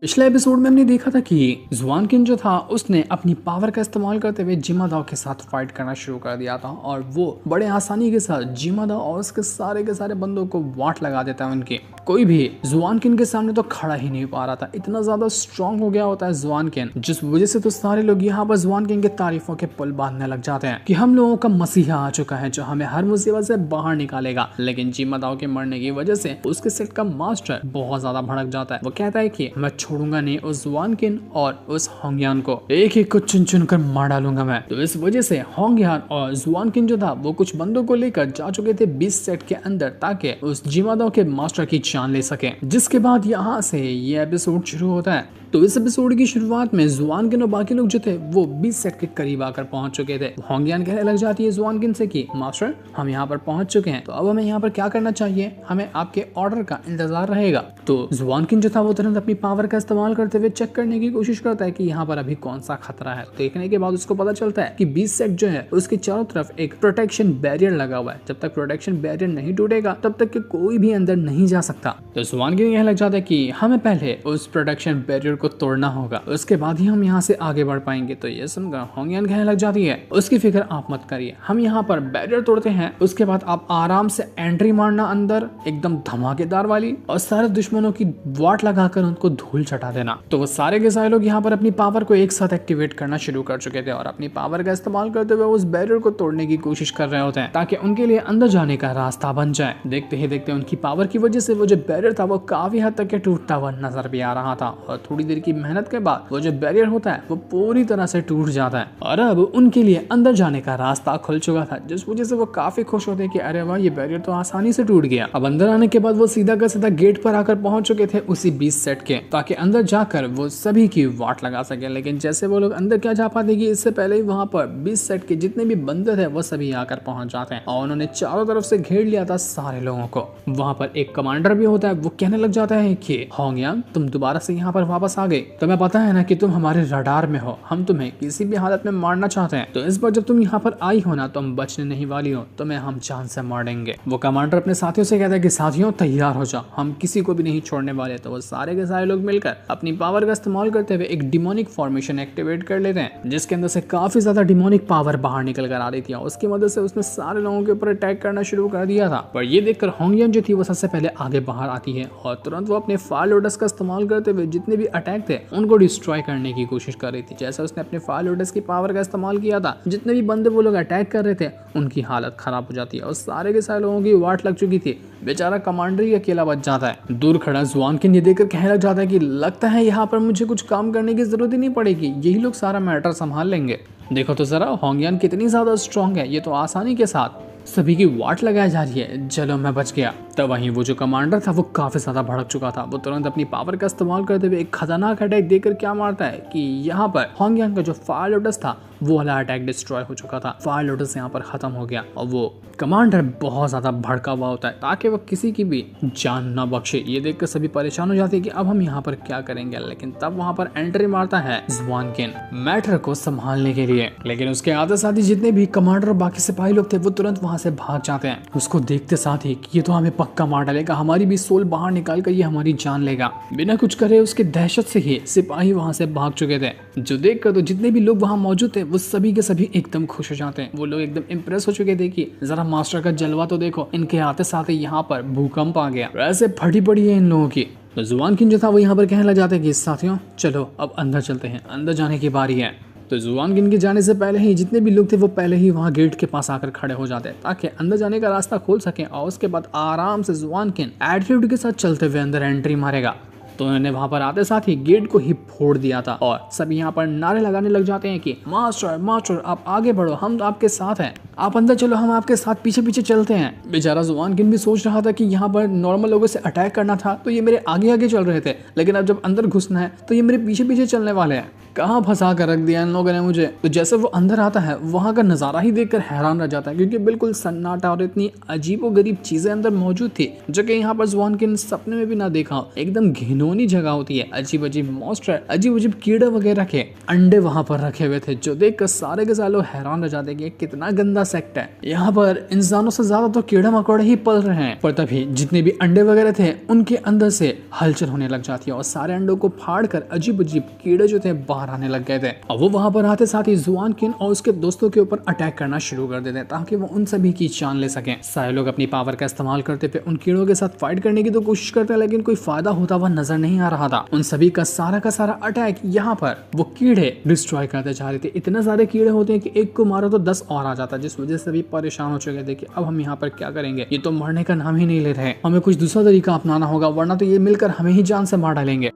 पिछले एपिसोड में हमने देखा था कि जुआन किन जो था उसने अपनी पावर का इस्तेमाल करते हुए जिमादाओ के साथ फाइट करना शुरू कर दिया था और वो बड़े आसानी के साथ जिमादाओ और उसके सारे बंदों को वाट लगा देता है। उनके कोई भी जुआन किन के सामने तो खड़ा ही नहीं पा रहा था, इतना ज्यादा स्ट्रांग हो गया होता है जुआन किन, जिस वजह से तो सारे लोग यहाँ पर जुआन किन के तारीफों के पुल बांधने लग जाते हैं कि हम लोगों का मसीहा आ चुका है जो हमें हर मुसीबत से बाहर निकालेगा। लेकिन जिमादाओ के मरने की वजह से उसके सेट का मास्टर बहुत ज्यादा भड़क जाता है। वो कहता है कि मैं छोड़ूंगा नहीं उस जुआन किन और उस होंगयान को, एक एक को चुन चुन कर मार डालूंगा मैं। तो इस वजह से होंगयान और जुआन किन जो था वो कुछ बंदों को लेकर जा चुके थे 20 सेट के अंदर ताकि उस जिमादाओ के मास्टर की जान ले सके। जिसके बाद यहाँ से ये एपिसोड शुरू होता है। तो इस एपिसोड की शुरुआत में जुआन किन और बाकी लोग जो थे वो 20 सेट के करीब आकर पहुंच चुके थे। होंगयान कहने लग जाती है जुआन किन से कि मास्टर हम यहाँ पर पहुंच चुके हैं, तो अब हमें यहाँ पर क्या करना चाहिए, हमें आपके ऑर्डर का इंतजार रहेगा। तो जुआन किन जो था वो तुरंत अपनी पावर का इस्तेमाल करते हुए चेक करने की कोशिश करता है कि यहाँ पर अभी कौन सा खतरा है। देखने के बाद उसको पता चलता है कि 20 सेट जो है उसके चारों तरफ एक प्रोटेक्शन बैरियर लगा हुआ है। जब तक प्रोटेक्शन बैरियर नहीं टूटेगा तब तक कोई भी अंदर नहीं जा सकता। तो जुआन किन कहने लग जाता है कि हमें पहले उस प्रोटेक्शन बैरियर को तोड़ना होगा, उसके बाद ही हम यहाँ से आगे बढ़ पाएंगे। तो ये सुनकर होंगयान कहने लग जाती है उसकी फिक्र आप मत करिए, हम यहाँ पर बैरियर तोड़ते हैं, उसके बाद आप आराम से एंट्री मारना अंदर एकदम धमाकेदार वाली और सारे दुश्मनों की वाट लगाकर उनको धूल चटा देना। तो वो सारे के सारे लोग यहाँ पर अपनी पावर को एक साथ एक्टिवेट करना शुरू कर चुके थे और अपनी पावर का इस्तेमाल करते हुए उस बैरियर को तोड़ने की कोशिश कर रहे होते हैं ताकि उनके लिए अंदर जाने का रास्ता बन जाए। देखते ही देखते उनकी पावर की वजह से वो जो बैरियर था वो काफी हद तक टूटता हुआ नजर भी आ रहा था और थोड़ी देर की मेहनत के बाद वो जो बैरियर होता है वो पूरी तरह से टूट जाता है और अब उनके लिए अंदर जाने का रास्ता खुल चुका था, जिस वजह से वो काफी खुश होते हैं कि अरे वाह ये बैरियर तो आसानी से टूट गया। अब अंदर आने के बाद वो सीधा का सीधा गेट पर आकर पहुंच चुके थे उसी 20 सेट के, ताकि अंदर जाकर वो सभी की वाट लगा सके। लेकिन जैसे वो लोग अंदर क्या जा पाते कि इससे पहले ही वहां पर 20 सेट के जितने भी बंदे थे वो सभी आकर पहुंच जाते हैं और उन्होंने चारों तरफ से घेर लिया था सारे लोगों को। वहां पर एक कमांडर भी होता है, वो कहने लग जाता है कि होंगयान तुम दोबारा से यहाँ पर वापस आ गए, तुम्हें पता है ना कि तुम हमारे रडार में हो, हम तुम्हें किसी भी हालत में मारना चाहते हैं, तो इस बार जब तुम यहाँ पर आई हो ना तुम बचने नहीं वाली हो, तुम्हें हम जान से मार देंगे। वो कमांडर अपने साथियों से कहता है कि साथियों तैयार हो जाओ, हम किसी को भी नहीं छोड़ने वाले। तो वो सारे के सारे लोग मिलकर अपनी पावर का इस्तेमाल करते हुए एक डिमोनिक फॉर्मेशन एक्टिवेट कर लेते हैं, जिसके अंदर से काफी ज्यादा डिमोनिक पावर बाहर निकल कर आ रही थी। उसकी मदद से उसने सारे लोगों के ऊपर अटैक करना शुरू कर दिया था। पर ये देखकर होंगयान जो थी वो सबसे पहले आगे बाहर आती है और तुरंत वो अपने फायर लोटस का इस्तेमाल करते हुए जितने भी अटैक थे उनको डिस्ट्रॉय करने की कोशिश कर रही थी। जैसे उसने अपने फायर लोटस की पावर का इस्तेमाल किया था, जितने भी बंदे वो लोग अटैक कर रहे थे उनकी हालत खराब हो जाती है और सारे के सारे लोगों की वाट लग चुकी थी। बेचारा कमांडर ही अकेला बच जाता है। दूर खड़ा जुआन किन ये देखकर कहने लग जाता है कि लगता है यहाँ पर मुझे कुछ काम करने की जरूरत ही नहीं पड़ेगी, यही लोग सारा मैटर संभाल लेंगे। देखो तो जरा होंगयान कितनी ज्यादा स्ट्रांग है, ये तो आसानी के साथ सभी की वाट लगाई जा रही है, चलो मैं बच गया। तब वहीं वो जो कमांडर था वो काफी ज्यादा भड़क चुका था। वो तुरंत अपनी पावर का इस्तेमाल करते हुए एक खतरनाक अटैक देकर क्या मारता है कि यहाँ पर होंगयान का जो फायर लोटस था वो वाला अटैक डिस्ट्रॉय हो चुका था। फायर लोटस यहाँ पर खत्म हो गया और वो कमांडर बहुत ज्यादा भड़का हुआ होता है ताकि वो किसी की भी जान न बख्शे। ये देखकर सभी परेशान हो जाते हैं कि अब हम यहाँ पर क्या करेंगे। लेकिन तब वहाँ पर एंट्री मारता है जुआन किन मैटर को संभालने के लिए। लेकिन उसके आते साथ ही जितने भी कमांडर और बाकी सिपाही लोग थे वो तुरंत वहाँ से भाग जाते हैं। उसको देखते साथ ही ये तो हमें पक्का मार डालेगा, हमारी भी सोल बाहर निकाल कर ये हमारी जान लेगा। बिना कुछ करे उसके दहशत से ही सिपाही वहाँ से भाग चुके थे, जो देख कर तो जितने भी लोग वहाँ मौजूद थे वो सभी के सभी एकदम खुश हो जाते हैं। वो लोग एकदम इम्प्रेस हो चुके थे कि जरा मास्टर का जलवा तो देखो, इनके आते साथ ही यहाँ पर भूकंप आ गया, वैसे फटी पड़ी है इन लोगों की। तो जुआन किन जो था वो यहाँ पर कहने लग जाते हैं कि साथियों चलो अब अंदर चलते हैं, अंदर जाने की बारी है। तो जुआन किन के जाने से पहले ही जितने भी लोग थे वो पहले ही वहाँ गेट के पास आकर खड़े हो जाते हैं ताकि अंदर जाने का रास्ता खोल सके और उसके बाद आराम से जुआन किन एटीट्यूड के साथ चलते हुए अंदर एंट्री मारेगा। तो उन्होंने वहां पर आते साथ ही गेट को ही फोड़ दिया था और सब यहाँ पर नारे लगाने लग जाते हैं कि मास्टर मास्टर आप आगे बढ़ो, हम आपके साथ हैं, आप अंदर चलो, हम आपके साथ पीछे पीछे चलते हैं। बेचारा जुआन किन भी सोच रहा था कि यहाँ पर नॉर्मल लोगों से अटैक करना था तो ये मेरे आगे आगे चल रहे थे, लेकिन अब जब अंदर घुसना है तो ये मेरे पीछे पीछे चलने वाले हैं। कहाँ फंसा कर रख दिया इन लोगों ने मुझे। तो जैसे वो अंदर आता है वहां का नजारा ही देखकर हैरान रह जाता है, क्योंकि बिल्कुल सन्नाटा और इतनी अजीबोगरीब चीजें अंदर मौजूद थी जो कि यहाँ पर जुआन किन सपने में भी ना देखा हो। एकदम घिनौनी जगह होती है, अजीब अजीब मॉन्स्टर, अजीब अजीब कीड़े वगैरह के अंडे वहां पर रखे हुए थे, जो देखकर सारे के सारे लोग हैरान रह जाते हैं कि कितना गंदा सेक्ट है, यहाँ पर इंसानों से ज्यादा तो कीड़े मकोड़े ही पल रहे हैं। पर तभी जितने भी अंडे वगैरह थे उनके अंदर से हलचल होने लग जाती है और सारे अंडों को फाड़ कर अजीब अजीब कीड़े जो थे बाहर आने लग गए थे। और वो वहां पर आते साथ ही जुआन किन और उसके दोस्तों के ऊपर अटैक करना शुरू कर देते हैं ताकि वो उन सभी की जान ले सकें। सारे लोग अपनी पावर का इस्तेमाल करते हुए उन कीड़ों के साथ फाइट करने की तो कोशिश करते हैं, लेकिन कोई फायदा होता हुआ नजर नहीं आ रहा था। उन सभी का सारा अटैक यहाँ पर वो कीड़े डिस्ट्रॉय करते जा रहे थे। इतने सारे कीड़े होते हैं कि एक को मारो तो 10 और आ जाता, जिस वजह से भी परेशान हो चुके थे कि अब हम यहाँ पर क्या करेंगे, ये तो मरने का नाम ही नहीं ले रहे, हमें कुछ दूसरा तरीका अपनाना होगा वरना तो ये मिलकर हमें ही जान से मार डालेंगे।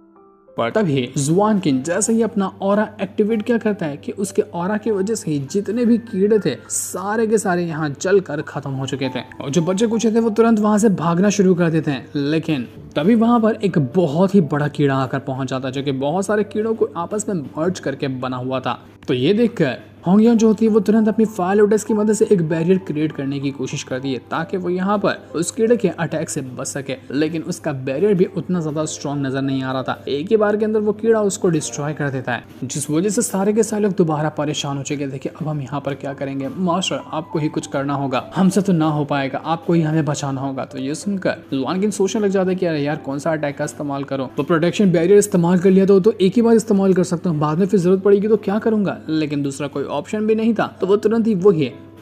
पर तभी जुआन किन जैसे ही अपना ऑरा एक्टिवेट क्या करता है कि उसके ऑरा की वजह से ही जितने भी कीड़े थे सारे के सारे यहाँ जलकर खत्म हो चुके थे और जो बचे कुछ थे वो तुरंत वहां से भागना शुरू कर देते हैं। लेकिन तभी वहां पर एक बहुत ही बड़ा कीड़ा आकर पहुंच जाता है जो कि बहुत सारे कीड़ों को आपस में मर्ज करके बना हुआ था। तो ये देखकर होंगियांग जो होती है वो तुरंत अपनी फायर लोटस की मदद से एक बैरियर क्रिएट करने की कोशिश करती है ताकि वो यहाँ पर उस कीड़े के अटैक से बच सके। लेकिन उसका बैरियर भी उतना ज्यादा स्ट्रॉन्ग नजर नहीं आ रहा था, एक ही बार के अंदर वो कीड़ा उसको डिस्ट्रॉय कर देता है, जिस वजह से सारे के सारे लोग दोबारा परेशान हो चुके। देखिए अब हम यहाँ पर क्या करेंगे, मास्टर आपको ही कुछ करना होगा, हमसे तो ना हो पाएगा, आपको ही हमें बचाना होगा। तो ये सुनकर जुआन किन सोचने लग जाता है कि अरे यार कौन सा अटैक का इस्तेमाल करो, तो प्रोटेक्शन बैरियर इस्तेमाल कर लिया तो एक ही बार इस्तेमाल कर सकता हूँ, बाद में फिर जरूरत पड़ेगी तो क्या करूंगा। लेकिन दूसरा कोई ऑप्शन भी नहीं था, तो वो तुरंत ही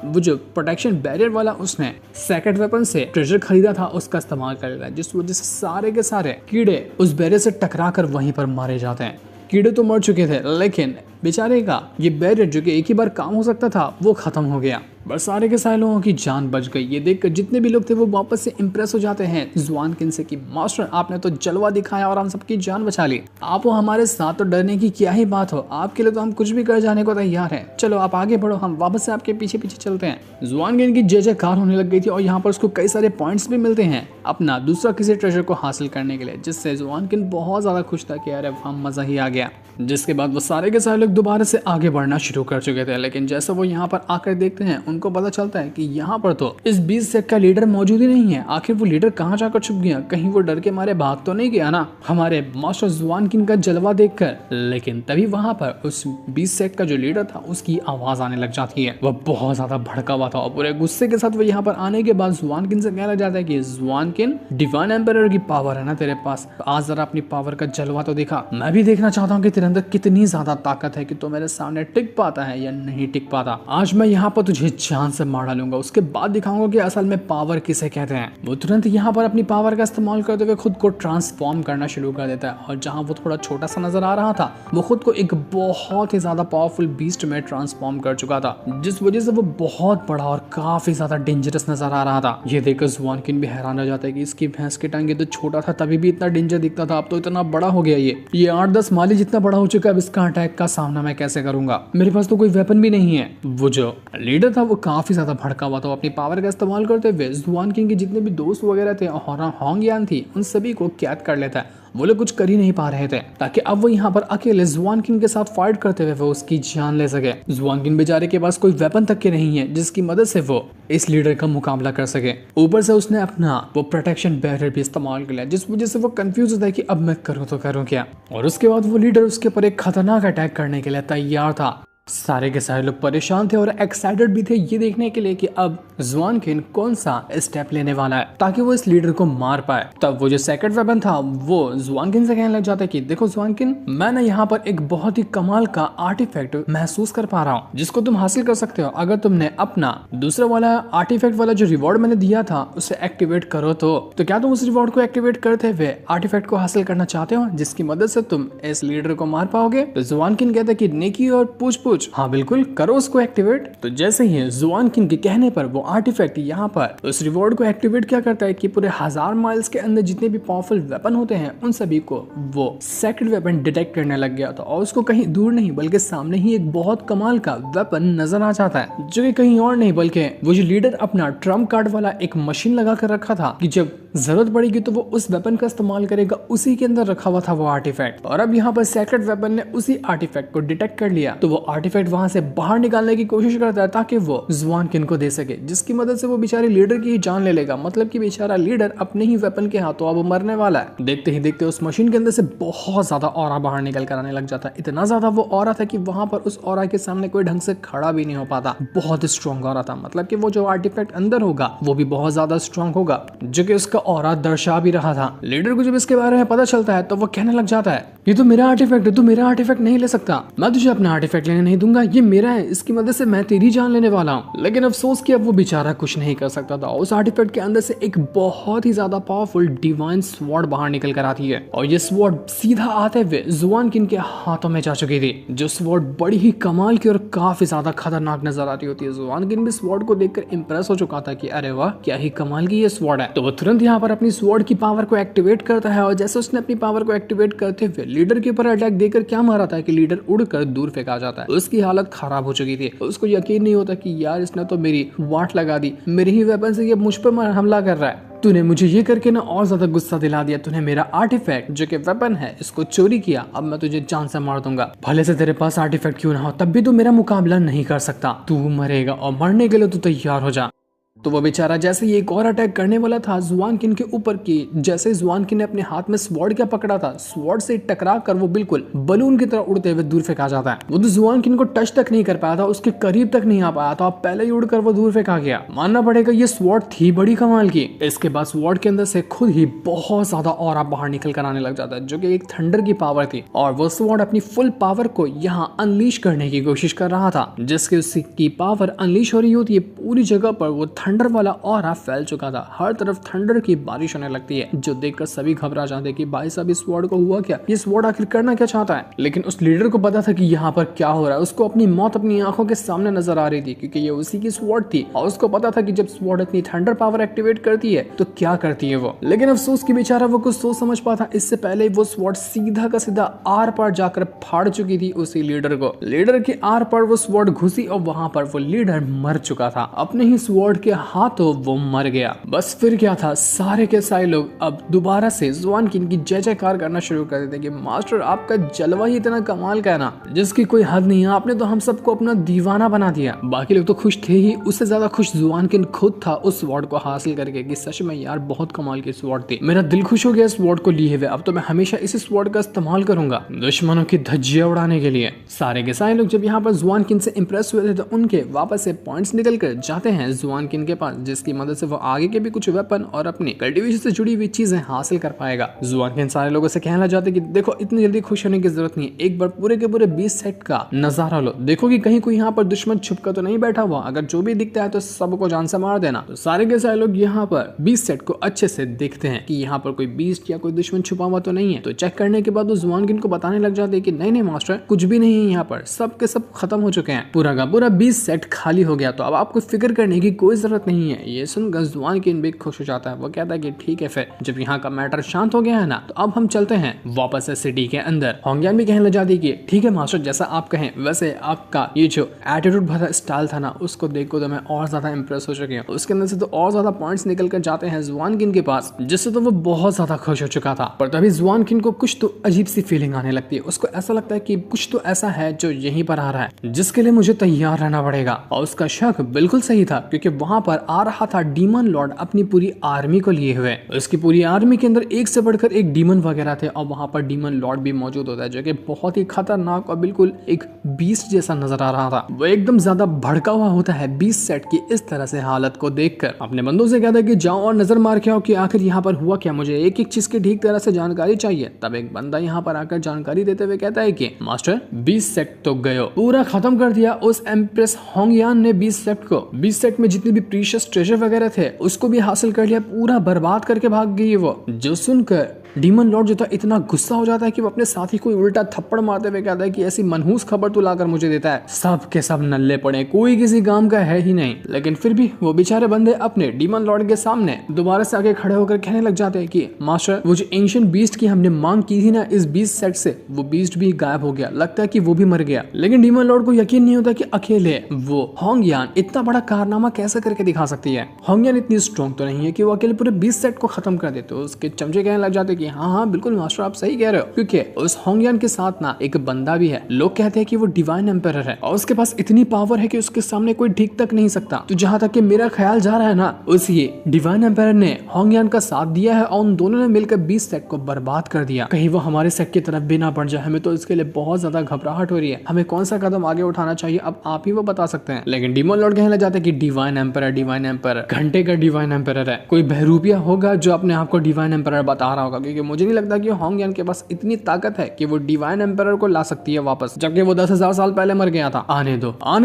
वो जो प्रोटेक्शन बैरियर वाला उसने सेकंड वेपन से ट्रेजर खरीदा था उसका इस्तेमाल कर लिया, जिस वजह से सारे के सारे कीड़े उस बैरियर से टकरा कर वहीं पर मारे जाते हैं। कीड़े तो मर चुके थे लेकिन बेचारे का ये बैरियर जो कि एक ही बार काम हो सकता था वो खत्म हो गया, बस सारे के सारे लोगों की जान बच गई। ये देखकर जितने भी लोग थे वो वापस से इंप्रेस हो जाते हैं जुआन किन से कि मास्टर आपने तो जलवा दिखाया और हम सबकी जान बचा ली, आप वो हमारे साथ, तो डरने की क्या ही बात हो, आपके लिए तो हम कुछ भी कर जाने को तैयार हैं, चलो आप आगे बढ़ो, हम वापस से आपके पीछे पीछे चलते हैं। जुआन किन की जय जयकार होने लग गई थी और यहाँ पर उसको कई सारे पॉइंट्स भी मिलते हैं अपना दूसरा किसी ट्रेजर को हासिल करने के लिए, जिससे जुआन किन बहुत ज्यादा खुश था कि अरे हम मजा ही आ गया। जिसके बाद वो सारे के सारे लोग दोबारा से आगे बढ़ना शुरू कर चुके थे। लेकिन जैसे वो यहाँ पर आकर देखते हैं उनको पता चलता है कि यहाँ पर तो इस 20 सेक्ट का लीडर मौजूद ही नहीं है। आखिर वो लीडर कहाँ जाकर छुप गया, कहीं वो डर के मारे भाग तो नहीं गया ना हमारे मास्टर जुआन किन का जलवा देखकर। लेकिन तभी वहां पर उस 20 सेक्ट का जो लीडर था उसकी आवाज आने लग जाती है। वह बहुत ज्यादा भड़का हुआ था और पूरे गुस्से के साथ वो यहाँ पर आने के बाद जुआन किन से कहने लग जाता है कि जुआन किन, डिवाइन एम्परर की पावर है ना तेरे पास, आज जरा अपनी पावर का जलवा तो दिखा, मैं भी देखना चाहता हूँ कि तेरे अंदर कितनी ज्यादा ताकत है कि तो मेरे सामने टिक पाता है या नहीं टिक पाता। आज मैं यहाँ पर तुझे जान से मार डालूंगा, उसके बाद दिखाऊंगा कि असल में पावर किसे कहते हैं। वो तुरंत यहाँ पर अपनी पावर का इस्तेमाल करते हुए खुद को ट्रांसफॉर्म करना शुरू कर देता है और जहाँ वो थोड़ा छोटा सा नजर आ रहा था वो खुद को एक बहुत ही ज्यादा पावरफुल बीस्ट में ट्रांसफॉर्म कर चुका था, जिस वजह से वो बहुत बड़ा और काफी ज्यादा डेंजरस नजर आ रहा था। ये देखकर जुआन किन भी हैरान रह जाता है कि इसकी भैंस की टांगे तो छोटा था तभी भी इतना डेंजर दिखता था, अब तो इतना बड़ा हो गया, ये 8-10 माली जितना बड़ा हो चुका है, अब इसका अटैक का सामना मैं कैसे करूंगा, मेरे पास तो कोई वेपन भी नहीं है। वो जो लीडर था वो काफी ज्यादा भड़का हुआ था, अपनी पावर का इस्तेमाल करते हुए जुआन किंग के जितने भी दोस्त वगैरह थे और होंगियांग थी उन सभी को कैद कर लेता है। वो लोग कुछ कर ही नहीं पा रहे थे ताकि अब वो यहाँ पर अकेले जुआन किंग के साथ फाइट करते हुए वो उसकी जान ले सके। जुआन किंग बेचारे के पास कोई वेपन तक के नहीं है जिसकी मदद से वो इस लीडर का मुकाबला कर सके। ऊपर से उसने अपना वो प्रोटेक्शन बैरियर भी इस्तेमाल कर लिया, जिस वजह से वो कंफ्यूज होता है कि अब मैं करूँ तो करूँ क्या। और उसके बाद वो लीडर उसके ऊपर एक खतरनाक अटैक करने के लिए तैयार था। सारे के सारे लोग परेशान थे और एक्साइटेड भी थे ये देखने के लिए कि अब जुआन किंग कौन सा स्टेप लेने वाला है ताकि वो इस लीडर को मार पाए। तब वो जो सेकंड वेपन था वो जुआन किंग से कहने लग जाता है कि देखो जुआन किंग, मैं यहाँ पर एक बहुत ही कमाल का आर्टिफैक्ट महसूस कर पा रहा हूँ जिसको तुम हासिल कर सकते हो अगर तुमने अपना दूसरा वाला आर्टिफैक्ट वाला जो रिवॉर्ड मैंने दिया था उसे एक्टिवेट करो। तो क्या तुम उस रिवॉर्ड को एक्टिवेट करते हुए आर्टिफैक्ट को हासिल करना चाहते हो जिसकी मदद से तुम इस लीडर को मार पाओगे? तो जुआन किंग कहता है कि नेकी और पूछ हाँ बिल्कुल करो उसको एक्टिवेट। तो जैसे ही जुआन किंग के कहने पर वो आर्टिफैक्ट यहाँ पर उस रिवॉर्ड को एक्टिवेट क्या करता है कि पूरे 1000 माइल्स के अंदर जितने भी पावरफुल वेपन होते हैं उन सभी को वो सेकंड वेपन डिटेक्ट करने लग गया था और उसको कहीं दूर नहीं बल्कि सामने ही एक बहुत कमाल का वेपन नजर आ जाता है जो कि कहीं और नहीं बल्कि वो जो लीडर अपना ट्रम्प कार्ड वाला एक मशीन लगा कर रखा था कि जब जरूरत पड़ेगी तो वो उस वेपन का इस्तेमाल करेगा, उसी के अंदर रखा हुआ था वो आर्टिफैक्ट। और अब यहाँ पर सेक्रेट वेपन ने उसी आर्टिफैक्ट को डिटेक्ट कर लिया, तो वो आर्टिफैक्ट वहां से बाहर निकालने की कोशिश करता है ताकि वो जुआन किन को दे सके, जिसकी मदद से वो बेचारे लीडर की जान ले लेगा। मतलब कि बेचारा लीडर अपने ही वेपन के हाथों अब मरने वाला है। देखते ही देखते उस मशीन के अंदर से बहुत ज्यादा ऑरा बाहर निकल कर आने लग जाता है। इतना ज्यादा वो ऑरा था कि वहां पर उस ऑरा के सामने कोई ढंग से खड़ा भी नहीं हो पाता। बहुत स्ट्रॉन्ग ऑरा था, मतलब कि वो जो आर्टिफैक्ट अंदर होगा वो भी बहुत ज्यादा स्ट्रॉन्ग होगा, जो कि उसका ऑरा दर्शा भी रहा था। लीडर को जब इसके बारे में पता चलता है तो वो कहने लग जाता है, ये तो मेरा आर्टिफैक्ट है, तू मेरा आर्टिफैक्ट नहीं ले सकता, मैं तुझे अपना आर्टिफैक्ट लेने नहीं दूंगा, ये मेरा है, इसकी मदद से मैं तेरी जान लेने वाला हूँ। लेकिन अफसोस कि अब वो बेचारा कुछ नहीं कर सकता था। उस आर्टिफैक्ट के अंदर से एक बहुत ही ज्यादा पावरफुल डिवाइन स्वॉर्ड बाहर निकल कर आती है, और ये स्वॉर्ड सीधा आते हुए जुआन किन के हाथों में जा चुकी थी। जो स्वॉर्ड बड़ी ही कमाल की और काफी ज्यादा खतरनाक नजर आती होती है। जुआन किन भी स्वॉर्ड को देखकर इंप्रेस हो चुका था कि अरे वाह, क्या ही कमाल की ये स्वॉर्ड है। तो वो तुरंत यहाँ पर अपनी स्वॉर्ड की पावर को एक्टिवेट करता है, और जैसे उसने अपनी पावर को एक्टिवेट करते हुए लीडर के ऊपर अटैक देकर क्या मारा था कि लीडर उड़कर दूर फेंका जाता है। उसकी हालत खराब हो चुकी थी, उसको यकीन नहीं होता कि यार इसने तो मेरी वाट लगा दी, मेरे ही वेपन से ये मुझ पर हमला कर रहा है। तूने मुझे ये करके ना और ज्यादा गुस्सा दिला दिया, तूने मेरा आर्टिफैक्ट जो कि वेपन है इसको चोरी किया, अब मैं तुझे जान से मार दूंगा। भले से तेरे पास आर्टिफैक्ट क्यों ना हो, तब भी तू मेरा मुकाबला नहीं कर सकता, तू मरेगा और मरने के लिए तू तैयार हो जा। तो वो बेचारा जैसे ही एक और अटैक करने वाला था जुआन किन के ऊपर की, जैसे जुआन किन ने अपने हाथ में स्वॉर्ड क्या पकड़ा था, स्वॉर्ड से टकरा कर वो बिल्कुल बलून की तरह उड़ते हुए दूर फेंका जाता है। वो तो जुआन किन को टच तक नहीं कर पाया था, उसके करीब तक नहीं आ पाया था, पहले ही उड़कर वो दूर फेंका गया। मानना पड़ेगा ये स्वॉर्ड थी बड़ी कमाल की। इसके बाद स्वॉर्ड के अंदर से खुद ही बहुत ज्यादा ऑरा बाहर निकल कर आने लग जाता है, जो कि एक थंडर की पावर थी, और वो स्वॉर्ड अपनी फुल पावर को यहाँ अनलीश करने की कोशिश कर रहा था। जिसकी उसकी पावर अनलीश हो रही होती है, पूरी जगह पर वो थंडर वाला ऑरा फैल चुका था, हर तरफ थंडर की बारिश होने लगती है, जो देखकर सभी घबरा जाते कि भाई साहब इस स्वॉर्ड को हुआ क्या, ये स्वॉर्ड आखिर करना क्या चाहता है। लेकिन उस लीडर को पता था कि यहाँ पर क्या हो रहा है, उसको अपनी मौत अपनी आंखों के सामने नजर आ रही थी, क्योंकि ये उसी की स्वॉर्ड थी, और उसको पता था कि जब स्वॉर्ड इतनी थंडर पावर एक्टिवेट करती है तो क्या करती है वो। लेकिन अफसोस की बेचारा वो कुछ सोच समझ पाता, इससे पहले वो स्वॉर्ड सीधा का सीधा आर पार जाकर फाड़ चुकी थी उसी लीडर को। लीडर के आर पर वो स्वॉर्ड घुसी और वहां पर वो लीडर मर चुका था, अपने ही स्वॉर्ड के हाथों वो मर गया। बस फिर क्या था, सारे के सारे लोग अब दोबारा से जुआन किन की जय जयकार करना शुरू कर देते कि मास्टर आपका जलवा ही इतना कमाल का है ना, जिसकी कोई हद नहीं है, आपने तो हम सबको अपना दीवाना बना दिया। बाकी लोग तो खुश थे ही, उससे ज्यादा खुश जुआन किन खुद था उस स्वॉर्ड को हासिल करके कि सच में यार बहुत कमाल की स्वॉर्ड थी, मेरा दिल खुश हो गया स्वॉर्ड को लिए हुए, अब तो मैं हमेशा इसी स्वॉर्ड का इस्तेमाल करूंगा दुश्मनों की धज्जियां उड़ाने के लिए। सारे के सारे लोग जब यहाँ पर जुआन किन से इंप्रेस हुए थे तो उनके वापस से पॉइंट्स निकल कर जाते हैं जुआन किन के पास, जिसकी मदद से वो आगे के भी कुछ वेपन और अपनी कल्टीवेशन से जुड़ी हुई चीजें हासिल कर पाएगा। जुआन किन सारे लोगों से कहना चाहते कि देखो इतनी जल्दी खुश होने की जरूरत नहीं है, एक बार पूरे के पूरे 20 सेट का नजारा लो, देखो कि कहीं कोई यहाँ पर दुश्मन छुप कर तो नहीं बैठा हुआ, अगर जो भी दिखता है तो सबको जान से मार देना। तो सारे के सारे लोग यहाँ पर 20 सेट को अच्छे से देखते हैं कि यहाँ पर कोई बीस्ट या कोई दुश्मन छुपा हुआ तो नहीं है। तो चेक करने के बाद वो जुआन किन को बताने लग जाते कि नहीं नहीं मास्टर, कुछ भी नहीं है, यहाँ पर सब के सब खत्म हो चुके हैं, पूरा का पूरा 20 सेट खाली हो गया, तो अब आपको फिक्र करने की कोई जरूरत नहीं है। ये सुनकर जुआन किन भी खुश हो जाता है, वो कहता है कि ठीक है, फिर जब यहाँ का मैटर शांत हो गया है ना, तो अब हम चलते हैं वापस से सिटी के अंदर। होंग्यान भी कहने लग जाती कि ठीक है मास्टर, जैसा आप कहें, वैसे आपका ये जो एटीट्यूड भरा स्टाइल था ना, उसको देखो तो मैं और ज्यादा इंप्रेस हो चुकी हूँ। उसके अंदर से तो और ज्यादा पॉइंट्स निकल कर जाते हैं जुआन किन के पास, जिससे तो वो बहुत ज्यादा खुश हो चुका था। पर तभी जुआन किन को कुछ तो अजीब सी फीलिंग आने लगती है, उसको ऐसा लगता है कि कुछ तो ऐसा है जो यहीं पर आ रहा है, जिसके लिए मुझे तैयार रहना पड़ेगा। और उसका शक बिल्कुल सही था, क्योंकि वहां पर आ रहा था डीमन लॉर्ड अपनी पूरी आर्मी को लिए हुए। उसकी पूरी आर्मी के अंदर एक से बढ़कर एक डीमन वगैरह थे, और वहां पर डीमन लॉर्ड भी मौजूद होता है, जो कि बहुत ही खतरनाक और बिल्कुल एक बीस्ट जैसा नजर आ रहा था। वो एकदम ज्यादा भड़का हुआ होता है 20 सेट की इस तरह से हालत को देखकर। अपने बंदों से कहता है कि जाओ और नजर मार के आओ कि आखिर यहाँ पर हुआ क्या, मुझे एक एक चीज की ठीक तरह से जानकारी चाहिए। तब एक बंदा यहाँ पर आकर जानकारी देते हुए कहता है कि मास्टर 20 सेट तो गयो, पूरा खत्म कर दिया उस एम्प्रेस होंगयान ने 20 सेट को। 20 सेट में जितने भी प्रीशियस ट्रेजर वगैरह थे उसको भी हासिल कर लिया, पूरा बर्बाद करके भाग गई वो। जो सुनकर डीमन लॉर्ड जो था इतना गुस्सा हो जाता है कि वो अपने साथी को उल्टा थप्पड़ मारते हुए कहता है कि ऐसी मनहूस खबर तू लाकर मुझे देता है, सब के सब नल्ले पड़े, कोई किसी काम का है ही नहीं। लेकिन फिर भी वो बेचारे बंदे अपने डीमन लॉर्ड के सामने दोबारा से आगे खड़े होकर कहने लग जाते हैं कि मास्टर, वो जो एंशिएंट बीस्ट की हमने मांग की थी ना इस बीस्ट सेट से, वो बीस्ट भी गायब हो गया, लगता है कि वो भी मर गया। लेकिन डीमन लॉर्ड को यकीन नहीं होता कि अकेले वो होंगयान इतना बड़ा कारनामा कैसे करके दिखा सकती है। होंगयान इतनी स्ट्रॉन्ग तो नहीं है कि वो अकेले पूरे बीस्ट सेट को खत्म कर दे। तो उसके चमचे कहने लग जाते कि हाँ हाँ बिल्कुल मास्टर, आप सही कह रहे हो, क्योंकि उस होंगयान के साथ ना एक बंदा भी है, लोग कहते हैं कि वो डिवाइन एम्पायर है और उसके पास इतनी पावर है कि उसके सामने कोई ठीक तक नहीं सकता। तो जहां तक कि मेरा ख्याल जा रहा है ना, उस ये डिवाइन एम्पायर ने होंगयान का साथ दिया है और उन दोनों ने मिलकर बीस्ट सेट को बर्बाद कर दिया। कहीं वो हमारे सेट की तरफ भी ना बढ़ जाए, हमें तो इसके लिए बहुत ज्यादा घबराहट हो रही है, हमें कौन सा कदम आगे उठाना चाहिए अब आप ही वो बता सकते हैं। लेकिन डीमन लॉर्ड कहने लग जाते हैं कि डिवाइन एम्पायर घंटे का डिवाइन एम्पायर है, कोई बहरूपिया होगा जो अपने आप को डिवाइन एम्पायर बता रहा होगा, क्योंकि मुझे नहीं लगता कि होंगयान के पास इतनी ताकत है कि वो डिवाइन एम्पायर को ला सकती है वापस, जबकि वो 10,000 साल पहले मर गया था। आने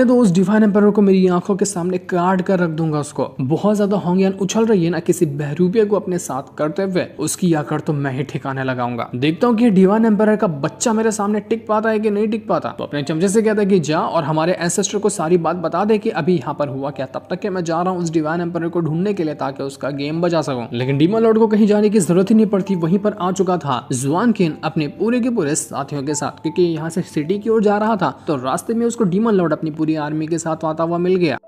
दो उस डिवाइन एम्पायर को, मेरी आंखों के सामने काट कर रख दूंगा उसको। बहुत ज्यादा होंगयान उछल रही है ना किसी बहरूपिया को अपने साथ करते हुए, उसकी आकर तो मैं ही ठिकाने लगाऊंगा। देखता हूँ कि डिवाइन एम्पायर का बच्चा मेरे सामने टिक पाता है कि नहीं टिक पाता। तो अपने चमचे से कहता है कि जा और हमारे एंसेस्टर को सारी बात बता दे कि अभी यहाँ पर हुआ क्या, तब तक कि मैं जा रहा हूँ उस डिवाइन एम्पायर को ढूंढने के लिए ताकि उसका गेम बजा सकूं। लेकिन डीमन लॉर्ड को कहीं जाने की जरूरत ही नहीं पड़ती, वहीं पर आ चुका था ज़ुआनकिन अपने पूरे के पूरे साथियों के साथ, क्योंकि यहाँ से सिटी की ओर जा रहा था। तो रास्ते में उसको डीमन लॉर्ड अपनी पूरी आर्मी के साथ आता हुआ मिल गया।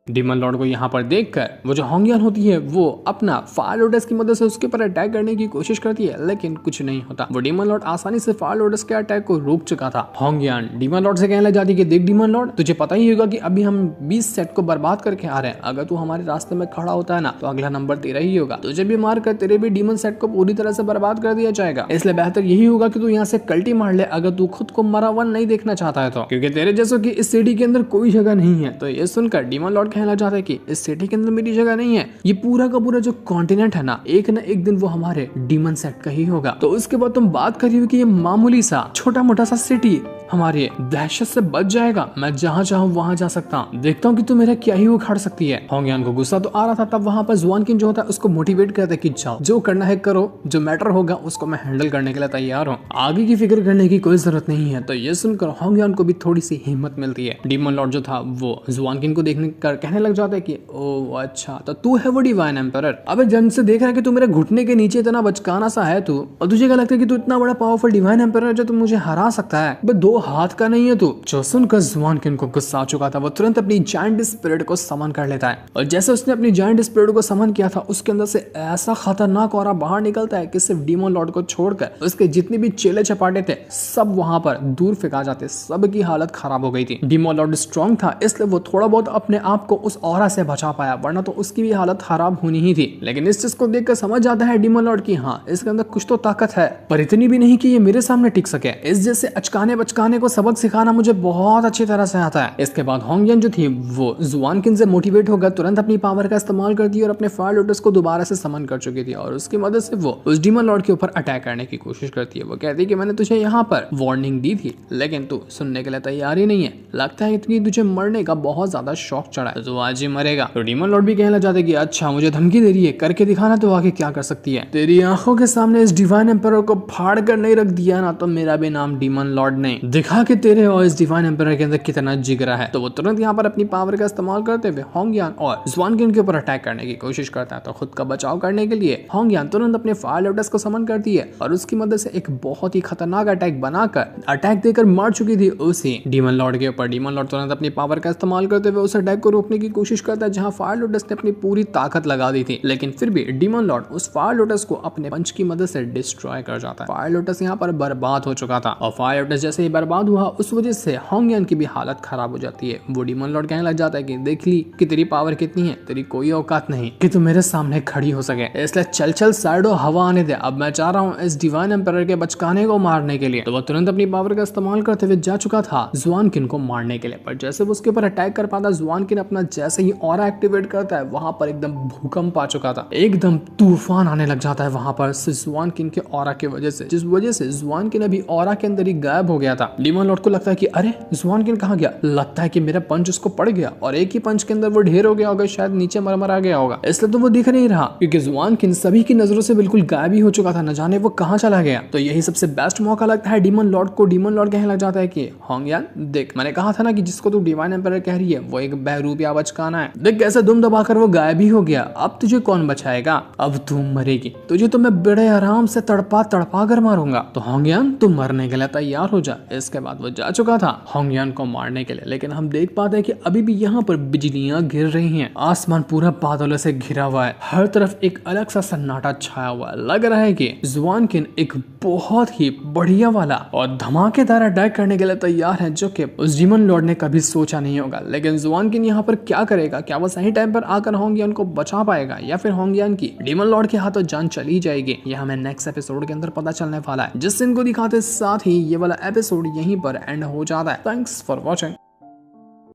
डीमन लॉर्ड को यहाँ पर देखकर वो जो होंगयान होती है वो अपना फायर लोटस की मदद से उसके ऊपर अटैक करने की कोशिश करती है, लेकिन कुछ नहीं होता। वो डीमन लॉर्ड आसानी से फायर लोटस के अटैक को रोक चुका था। होंगयान डीमन लॉर्ड से कहने लग जाती कि देख डीमन लॉर्ड, तुझे पता ही होगा कि अभी हम 20 सेट को बर्बाद करके आ रहे हैं, अगर तू हमारे रास्ते में खड़ा होता है ना तो अगला नंबर तेरा ही होगा, तुझे भी मार कर तेरे भी डीमन सेट को पूरी तरह से बर्बाद कर दिया जाएगा। इसलिए बेहतर यही होगा कि तू यहाँ से कल्टी मार ले, अगर तू खुद को मरा हुआ नहीं देखना चाहता है तो, क्योंकि तेरे जैसों की इस सिटी के अंदर कोई जगह नहीं है। तो ये सुनकर डीमन लॉर्ड कहना चाहता है कि इस सिटी के अंदर मेरी जगह नहीं है, ये पूरा का पूरा जो कॉन्टिनेंट है ना एक दिन वो हमारे डीमन सेट का ही होगा। तो उसके बाद तुम बात कर रही हो कि ये मामूली सा छोटा मोटा सा सिटी हमारे दहशत से बच जाएगा, मैं जहाँ चाहूँ वहां जा सकता हूँ, देखता हूँ कि तू मेरा क्या ही उखाड़ सकती है। होंगयान को गुस्सा तो आ रहा था, तब वहां पर ज़ुआनकिन जो होता है उसको मोटिवेट करता है कि जाओ जो करना है करो, जो मैटर होगा उसको मैं हैंडल करने के लिए तैयार हूँ, आगे की फिक्र करने की कोई जरूरत नहीं है। तो ये सुनकर होंगयान को भी थोड़ी सी हिम्मत मिलती है। डीमन लॉर्ड जो था वो ज़ुआनकिन को देखने कर कहने लग जाता है कि ओ अच्छा तो तू है वो डिवाइन एम्पायर। अबे जन से देख रहा है कि तू मेरे घुटने के नीचे इतना बचकाना सा है तू, और तुझे क्या लगता है कि तू इतना बड़ा पावरफुल डिवाइन एम्पायर है जो तू मुझे हरा सकता है? बे 2 हाथ का नहीं है तू। जो सुनकर ज़ुआनकिन को गुस्सा आ चुका था, वो तुरंत अपनी जायंट स्पिरिट को समन कर लेता है, और जैसे उसने अपनी जायंट स्पिरिट को समन किया था उसके अंदर से ऐसा खतरनाक ऑरा बाहर निकलता है कि सिर्फ डीमन लॉर्ड को छोड़कर उसके जितने भी चेले चपाटे थे सब वहां पर दूर फेंका जाते, सबकी हालत खराब हो गई थी। डीमन लॉर्ड स्ट्रॉन्ग था इसलिए वो थोड़ा बहुत अपने आप को उस ऑरा से बचा पाया, वरना तो उसकी भी हालत खराब होनी ही थी। लेकिन इस चीज को देखकर समझ जाता है डीमन लॉर्ड की हाँ इसके अंदर कुछ तो ताकत है, पर इतनी भी नहीं कि ये मेरे सामने टिक सके। इस जैसे अचकाने बचकाने को सबक सिखाना मुझे बहुत अच्छी तरह से आता है। इसके बाद होंगयान जो थी वो ज़ुआनकिन से मोटिवेट होकर तुरंत अपनी पावर का इस्तेमाल करती है और अपने फायर लोटस को दोबारा से समन कर चुकी थी, और उसकी मदद से वो उस डीमन लॉर्ड के ऊपर अटैक करने की कोशिश करती है। वो कहती है कि मैंने तुझे यहाँ पर वार्निंग दी थी लेकिन तू सुनने के लिए तैयार ही नहीं है, लगता है कि तुझे मरने का बहुत ज्यादा शौक चढ़ा है, तो आज ही मरेगा। तो डीमन लॉर्ड भी कहने लग जाते कि अच्छा मुझे धमकी दे रही है, करके दिखाना तो आगे क्या कर सकती है। तेरी आंखों के सामने इस डिवाइन एम्पायर को फाड़ कर नहीं रख दिया ना तो मेरा भी नाम डीमन लॉर्ड नहीं, दिखा के तेरे और इस डिवाइन एम्पायर के अंदर कितना जिगरा है। तो वो तुरंत यहाँ पर अपनी पावर का इस्तेमाल करते हुए होंगयान और ज़ुआनकिन के ऊपर अटैक करने की कोशिश करता है। तो खुद का बचाव करने के लिए होंगयान तुरंत अपने फायर लोटस को समन करती है और उसकी मदद से एक बहुत ही खतरनाक अटैक बनाकर अटैक देकर मार चुकी थी उसी डीमन लॉर्ड के ऊपर। डीमन लॉर्ड तुरंत अपनी पावर का इस्तेमाल करते हुए उस अटैक को रोकने की कोशिश करता है जहां फायर लोटस ने अपनी पूरी ताकत लगा दी थी, लेकिन फिर भी डीमन लॉर्ड उस फायर लोटस को अपने पंच की मदद से डिस्ट्रॉय कर जाता है। फायर लोटस यहाँ पर बर्बाद हो चुका था, और फायर लोटस जैसे ही बर्बाद हुआ उस वजह से होंगयान की भी हालत खराब हो जाती है। वो डीमन लॉर्ड कहने लग जाता है कि देख ली कि तेरी पावर कितनी है, तेरी कोई औकात नहीं कि तू मेरे सामने खड़ी हो सके, इसलिए चल चल साइडो हवा आने दे, अब मैं चाह रहा हूँ इस डिवाइन एम्पायर के बचकाने को मारने के लिए। तो वह तुरंत अपनी पावर का इस्तेमाल करते हुए जा चुका था ज़ुआनकिन को मारने के लिए, पर जैसे वो उसके ऊपर अटैक कर पाता ज़ुआनकिन अपना जैसे ही ऑरा एक्टिवेट करता है वहां पर एकदम भूकंप आ चुका था, एकदम तूफान आने लग जाता है वहां पर ज़ुआनकिन के ऑरा की वजह से, जिस वजह से ज़ुआनकिन अभी ऑरा के अंदर ही गायब हो गया था। डीमन लॉर्ड को लगता है कि अरे जुआन किन कहाँ गया, लगता है कि मेरा पंच उसको पड़ गया और एक ही पंच के अंदर वो ढेर हो गया होगा, शायद नीचे मर आ गया होगा, इसलिए तो वो दिख नहीं रहा क्योंकि जुआन किन सभी की नजरों से बिल्कुल गायब ही हो चुका था, न जाने वो कहाँ चला गया। तो यही सबसे बेस्ट मौका लगता है डीमन लॉर्ड को। डीमन लॉर्ड कहने लग जाता है कि होंगयान देख, मैंने कहा था ना कि जिसको तू डिवाइन एम्पायर कह रही है वो एक बहरूपिया बचकाना है, देख कैसे दुम दबाकर वो गायब ही हो गया, अब तुझे कौन बचाएगा, अब तू मरेगी, तुझे तो मैं बड़े आराम से तड़पा कर मारूंगा। तो होंगयान तू मरने के लिए तैयार हो जा। इसके बाद वो जा चुका था होंगयान को मारने के लिए, लेकिन हम देख पाते हैं कि अभी भी यहाँ पर बिजलियां गिर रही हैं, आसमान पूरा बादलों से घिरा हुआ है, हर तरफ एक अलग सा सन्नाटा छाया हुआ है। लग रहा है कि जुआन किन एक बहुत ही बढ़िया वाला और धमाकेदार अटैक करने के लिए तैयार है, जो कि उस डीमन लॉर्ड ने कभी सोचा नहीं होगा। लेकिन जुआन किन यहाँ पर क्या करेगा, क्या वो सही टाइम पर आकर होंगयान को बचा पाएगा या फिर होंगयान की डीमन लॉर्ड के हाथों जान चली जाएगी, यह हमें नेक्स्ट एपिसोड के अंदर पता चलने वाला है, जिस सीन को दिखाते साथ ही ये वाला एपिसोड यहीं पर एंड हो जाता है। Thanks for watching.